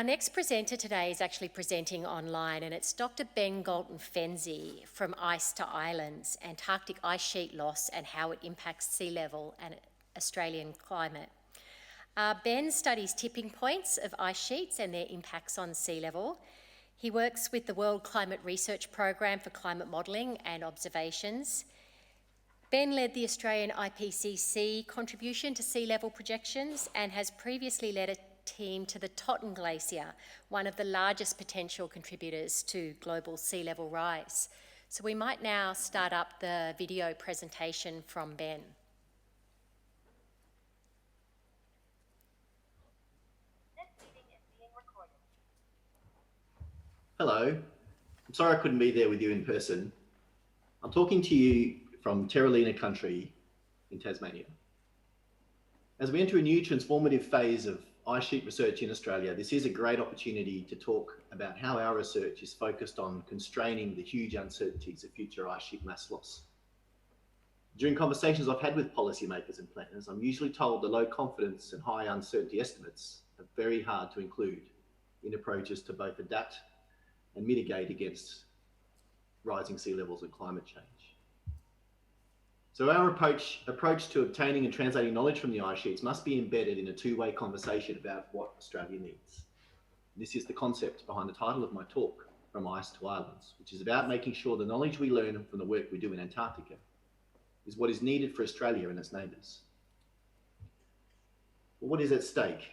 Our next presenter today is actually presenting online, and it's Dr. Ben Galton-Fenzi from Ice to Islands, Antarctic Ice Sheet Loss and How It Impacts Sea Level and Australian Climate. Ben studies tipping points of ice sheets and their impacts on sea level. He works with the World Climate Research Program for climate modelling and observations. Ben led the Australian IPCC contribution to sea level projections and has previously led a team to the Totten Glacier, one of the largest potential contributors to global sea level rise. So we might now start up the video presentation from Ben. Hello, I'm sorry I couldn't be there with you in person. I'm talking to you from Terralina country in Tasmania. As we enter a new transformative phase of ice sheet research in Australia, this is a great opportunity to talk about how our research is focused on constraining the huge uncertainties of future ice sheet mass loss. During conversations I've had with policymakers and planners, I'm usually told the low confidence and high uncertainty estimates are very hard to include in approaches to both adapt and mitigate against rising sea levels and climate change. So our approach to obtaining and translating knowledge from the ice sheets must be embedded in a two-way conversation about what Australia needs. This is the concept behind the title of my talk, From Ice to Islands, which is about making sure the knowledge we learn from the work we do in Antarctica is what is needed for Australia and its neighbours. Well, what is at stake?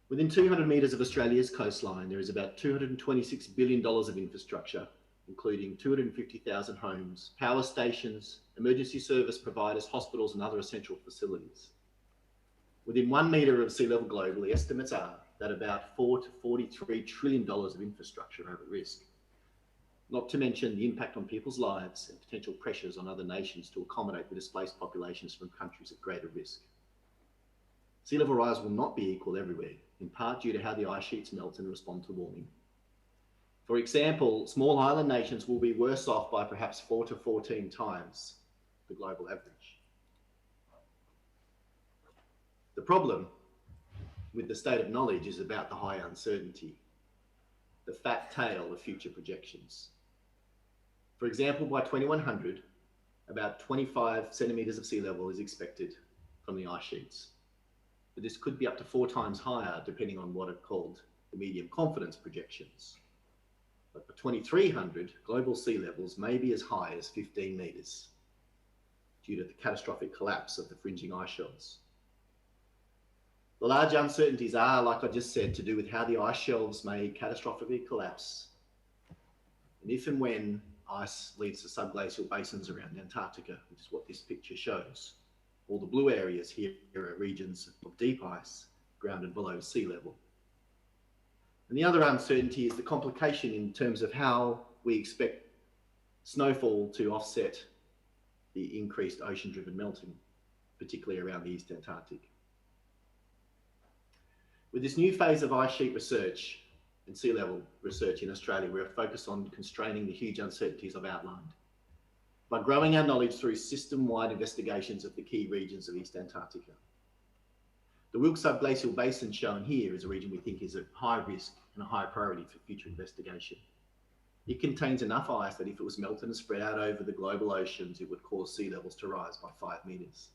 Within 200 metres of Australia's coastline, there is about $226 billion of infrastructure, including 250,000 homes, power stations, emergency service providers, hospitals and other essential facilities. Within 1 metre of sea level globally, estimates are that about $4 to $43 trillion of infrastructure are at risk, not to mention the impact on people's lives and potential pressures on other nations to accommodate the displaced populations from countries at greater risk. Sea level rise will not be equal everywhere, in part due to how the ice sheets melt and respond to warming. For example, small island nations will be worse off by perhaps 4 to 14 times the global average. The problem with the state of knowledge is about the high uncertainty, the fat tail of future projections. For example, by 2100, about 25 centimetres of sea level is expected from the ice sheets. But this could be up to 4 times higher depending on what are called the medium confidence projections. But for 2300, global sea levels may be as high as 15 metres due to the catastrophic collapse of the fringing ice shelves. The large uncertainties are, like I just said, to do with how the ice shelves may catastrophically collapse, and if and when ice leads to subglacial basins around Antarctica, which is what this picture shows. All the blue areas here are regions of deep ice, grounded below sea level. And the other uncertainty is the complication in terms of how we expect snowfall to offset the increased ocean-driven melting, particularly around the East Antarctic. With this new phase of ice sheet research and sea level research in Australia, we are focused on constraining the huge uncertainties I've outlined by growing our knowledge through system-wide investigations of the key regions of East Antarctica. The Wilkes Subglacial Basin shown here is a region we think is of high risk and a high priority for future investigation. It contains enough ice that if it was melted and spread out over the global oceans, it would cause sea levels to rise by 5 metres.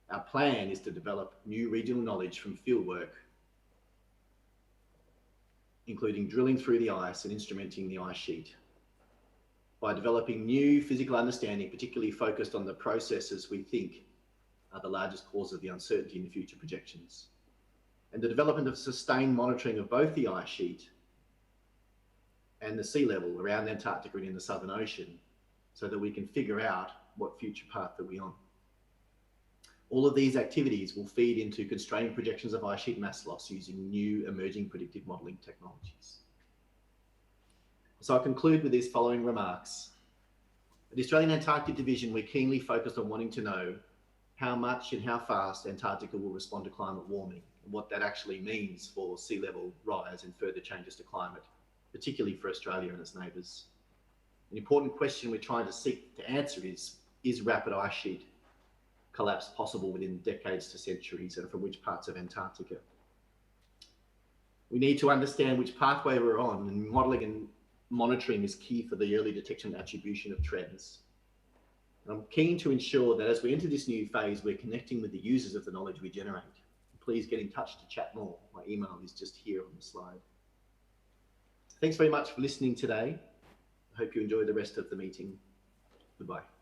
Our plan is to develop new regional knowledge from fieldwork, including drilling through the ice and instrumenting the ice sheet, by developing new physical understanding, particularly focused on the processes we think are the largest cause of the uncertainty in the future projections, and the development of sustained monitoring of both the ice sheet and the sea level around Antarctica and in the Southern Ocean, so that we can figure out what future path are we on. All of these activities will feed into constraining projections of ice sheet mass loss using new emerging predictive modelling technologies. So I conclude with these following remarks. At the Australian Antarctic Division, we're keenly focused on wanting to know how much and how fast Antarctica will respond to climate warming and what that actually means for sea level rise and further changes to climate, particularly for Australia and its neighbours. An important question we're trying to seek to answer is rapid ice sheet collapse possible within decades to centuries, and from which parts of Antarctica? We need to understand which pathway we're on, and modelling and monitoring is key for the early detection and attribution of trends. And I'm keen to ensure that as we enter this new phase, we're connecting with the users of the knowledge we generate. Please get in touch to chat more. My email is just here on the slide. Thanks very much for listening today. I hope you enjoy the rest of the meeting. Goodbye.